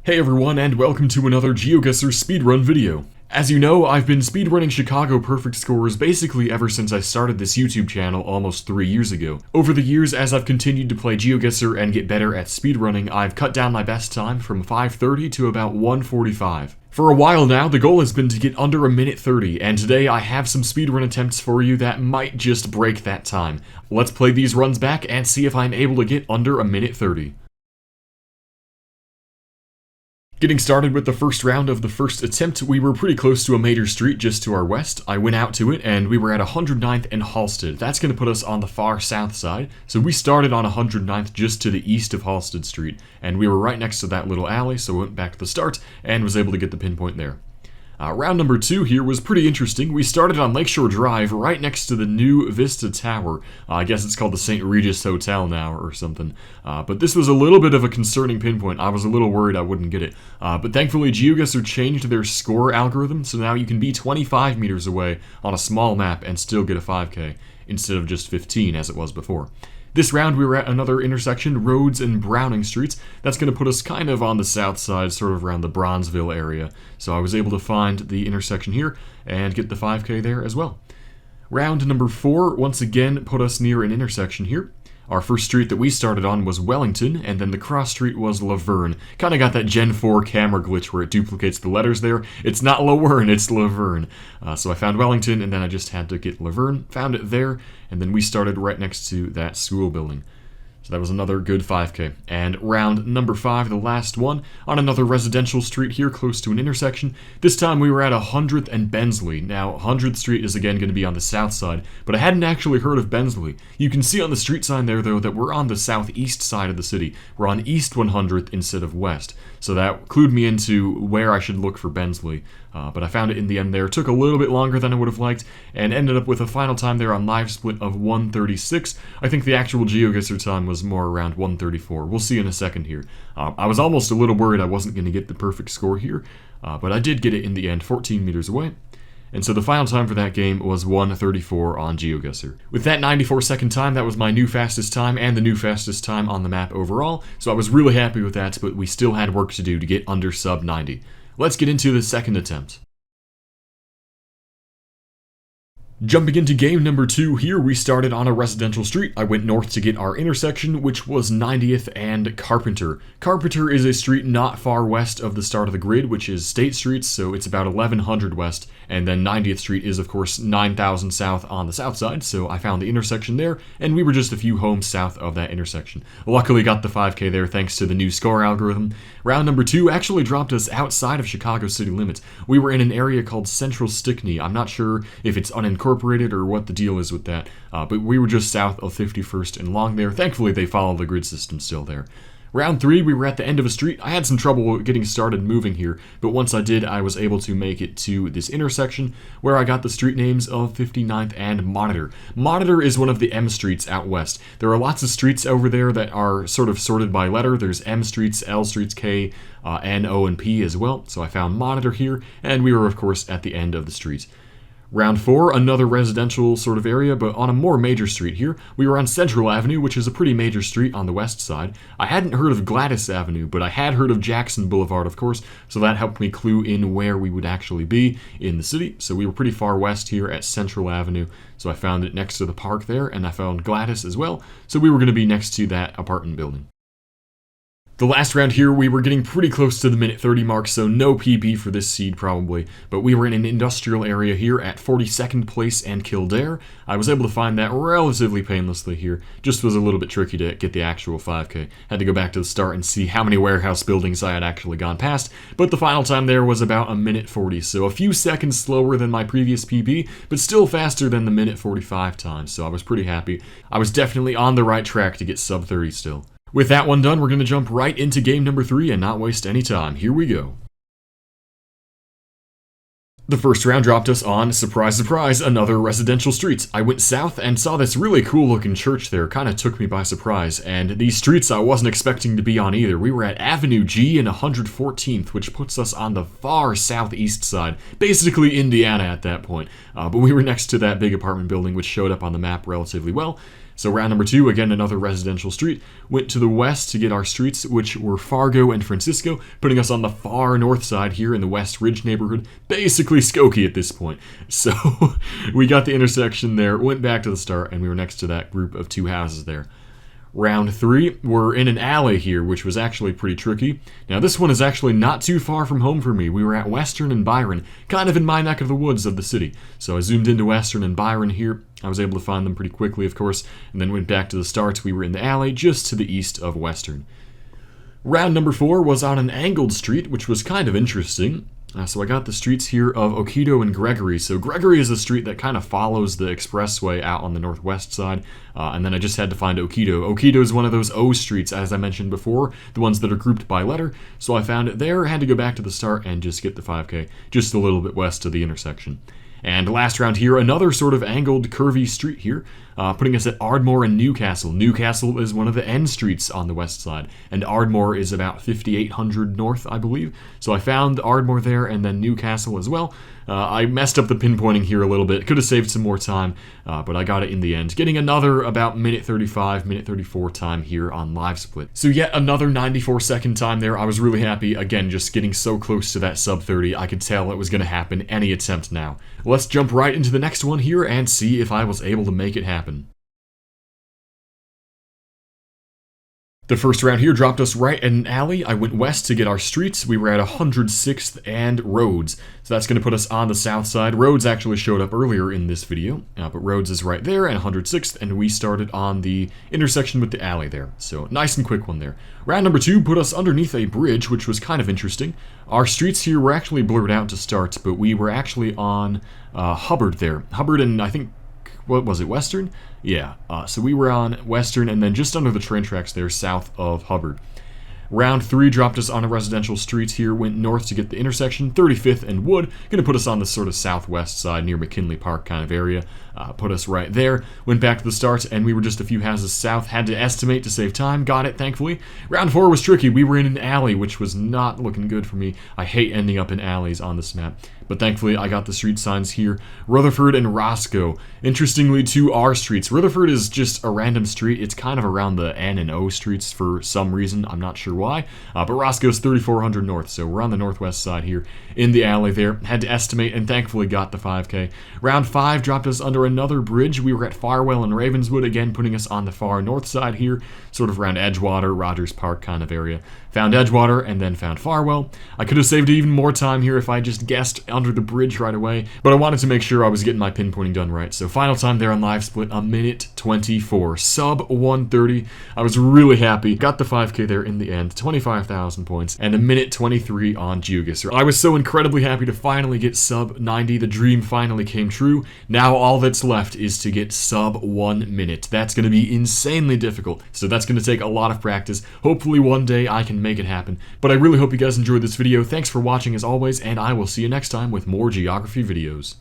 Hey everyone, and welcome to another GeoGuessr speedrun video. As you know, I've been speedrunning Chicago perfect scores basically ever since I started this YouTube channel almost 3 years ago. Over the years, as I've continued to play GeoGuessr and get better at speedrunning, I've cut down my best time from 5:30 to about 1:45. For a while now, the goal has been to get under a minute 30, and today I have some speedrun attempts for you that might just break that time. Let's play these runs back and see if I'm able to get under a minute 30. Getting started with the first round of the first attempt, we were pretty close to a major street just to our west. I went out to it and we were at 109th and Halsted. That's going to put us on the far south side. So we started on 109th just to the east of Halsted Street, and we were right next to that little alley, so I went back to the start and was able to get the pinpoint there. Round number 2 here was pretty interesting. We started on Lakeshore Drive right next to the new Vista Tower. I guess it's called the St. Regis Hotel now or something. But this was a little bit of a concerning pinpoint. I was a little worried I wouldn't get it. But thankfully GeoGuessr changed their score algorithm, so now you can be 25 meters away on a small map and still get a 5K instead of just 15 as it was before. This round we were at another intersection, Rhodes and Browning Streets. That's going to put us kind of on the south side, sort of around the Bronzeville area. So I was able to find the intersection here and get the 5K there as well. Round number 4 once again put us near an intersection here. Our first street that we started on was Wellington, and then the cross street was Laverne. Kinda got that Gen 4 camera glitch where it duplicates the letters there. It's not Laverne, it's Laverne. So I found Wellington, and then I just had to get Laverne, found it there, and then we started right next to that school building. So that was another good 5K. And round number 5, the last one, on another residential street here close to an intersection. This time we were at 100th and Bensley. Now, 100th Street is again going to be on the south side, but I hadn't actually heard of Bensley. You can see on the street sign there, though, that we're on the southeast side of the city. We're on East 100th instead of West. So that clued me into where I should look for Bensley. But I found it in the end there. It took a little bit longer than I would have liked, and ended up with a final time there on live split of 1:36. I think the actual GeoGuessr time was more around 1:34. We'll see in a second here. I was almost a little worried I wasn't going to get the perfect score here, but I did get it in the end, 14 meters away. And so the final time for that game was 1:34 on GeoGuessr. With that 94-second time, that was my new fastest time and the new fastest time on the map overall, so I was really happy with that, but we still had work to do to get under sub 90. Let's get into the second attempt. Jumping into game number 2 here, we started on a residential street. I went north to get our intersection, which was 90th and Carpenter. Carpenter is a street not far west of the start of the grid, which is State Street, so it's about 1100 west, and then 90th Street is of course 9000 south on the south side, so I found the intersection there, and we were just a few homes south of that intersection. Luckily got the 5K there thanks to the new score algorithm. Round number 2 actually dropped us outside of Chicago city limits. We were in an area called Central Stickney. I'm not sure if it's unincorporated or what the deal is with that, but we were just south of 51st and Long there. Thankfully they follow the grid system still there. Round 3, we were at the end of a street. I had some trouble getting started moving here, but once I did, I was able to make it to this intersection where I got the street names of 59th and Monitor. Monitor is one of the M streets out west. There are lots of streets over there that are sort of sorted by letter. There's M streets, L streets, K, N, O, and P as well. So I found Monitor here, and we were of course at the end of the street. Round 4, another residential sort of area, but on a more major street here. We were on Central Avenue, which is a pretty major street on the west side. I hadn't heard of Gladys Avenue, but I had heard of Jackson Boulevard, of course, so that helped me clue in where we would actually be in the city. So we were pretty far west here at Central Avenue, so I found it next to the park there, and I found Gladys as well, so we were going to be next to that apartment building. The last round here, we were getting pretty close to the minute 30 mark, so no PB for this seed probably, but we were in an industrial area here at 42nd Place and Kildare. I was able to find that relatively painlessly here, just was a little bit tricky to get the actual 5K. Had to go back to the start and see how many warehouse buildings I had actually gone past, but the final time there was about a minute 40, so a few seconds slower than my previous PB, but still faster than the minute 45 time, so I was pretty happy. I was definitely on the right track to get sub 30 still. With that one done, we're going to jump right into game number 3 and not waste any time. Here we go. The first round dropped us on, surprise surprise, another residential street. I went south and saw this really cool looking church there, kinda took me by surprise, and these streets I wasn't expecting to be on either. We were at Avenue G and 114th, which puts us on the far southeast side, basically Indiana at that point, but we were next to that big apartment building which showed up on the map relatively well. So round number 2, again another residential street, went to the west to get our streets, which were Fargo and Francisco, putting us on the far north side here in the West Ridge neighborhood, basically Skokie at this point. So we got the intersection there, went back to the start, and we were next to that group of 2 houses there. Round 3, we're in an alley here, which was actually pretty tricky. Now this one is actually not too far from home for me. We were at Western and Byron, kind of in my neck of the woods of the city. So I zoomed into Western and Byron here. I was able to find them pretty quickly, of course, and then went back to the start. We were in the alley just to the east of Western. Round number 4 was on an angled street, which was kind of interesting. So I got the streets here of Okido and Gregory. So Gregory is a street that kind of follows the expressway out on the northwest side, and then I just had to find Okido. Okido is one of those O streets, as I mentioned before, the ones that are grouped by letter. So I found it there, had to go back to the start and just get the 5K, just a little bit west of the intersection. And last round here, another sort of angled, curvy street here, putting us at Ardmore and Newcastle. Newcastle is one of the end streets on the west side, and Ardmore is about 5,800 north, I believe. So I found Ardmore there, and then Newcastle as well. I messed up the pinpointing here a little bit. Could have saved some more time, but I got it in the end. Getting another about minute 35, minute 34 time here on Live Split. So yet another 94-second time there. I was really happy. Again, just getting so close to that sub 30. I could tell it was going to happen any attempt now. Let's jump right into the next one here and see if I was able to make it happen. The first round here dropped us right in an alley. I went west to get our streets. We were at 106th and Rhodes. So that's going to put us on the south side. Rhodes actually showed up earlier in this video, but Rhodes is right there and 106th, and we started on the intersection with the alley there. So nice and quick one there. Round number 2 put us underneath a bridge, which was kind of interesting. Our streets here were actually blurred out to start, but we were actually on Hubbard there. Hubbard and I think, what was it, Western? Yeah, so we were on Western and then just under the train tracks there south of Hubbard. Round 3 dropped us on a residential street here, went north to get the intersection, 35th and Wood, going to put us on the sort of southwest side near McKinley Park kind of area, put us right there, went back to the start, and we were just a few houses south, had to estimate to save time, got it thankfully. Round 4 was tricky, we were in an alley, which was not looking good for me. I hate ending up in alleys on this map, but thankfully I got the street signs here, Rutherford and Roscoe. Interestingly, 2 R streets. Rutherford is just a random street, it's kind of around the N and O streets for some reason, I'm not sure why, but Roscoe's 3,400 north, so we're on the northwest side here in the alley there. Had to estimate and thankfully got the 5K. Round 5 dropped us under another bridge. We were at Farwell and Ravenswood, again putting us on the far north side here, sort of around Edgewater, Rogers Park kind of area. Found Edgewater and then found Farwell. I could have saved even more time here if I just guessed under the bridge right away, but I wanted to make sure I was getting my pinpointing done right. So final time there on Live Split, a minute 24, sub 130. I was really happy. Got the 5K there in the end, 25,000 points, and a minute 23 on GeoGuessr. I was so incredibly happy to finally get sub 90. The dream finally came true. Now all that's left is to get sub 1 minute. That's going to be insanely difficult, so that's going to take a lot of practice. Hopefully one day I can make it happen, but I really hope you guys enjoyed this video. Thanks for watching as always, and I will see you next time with more geography videos.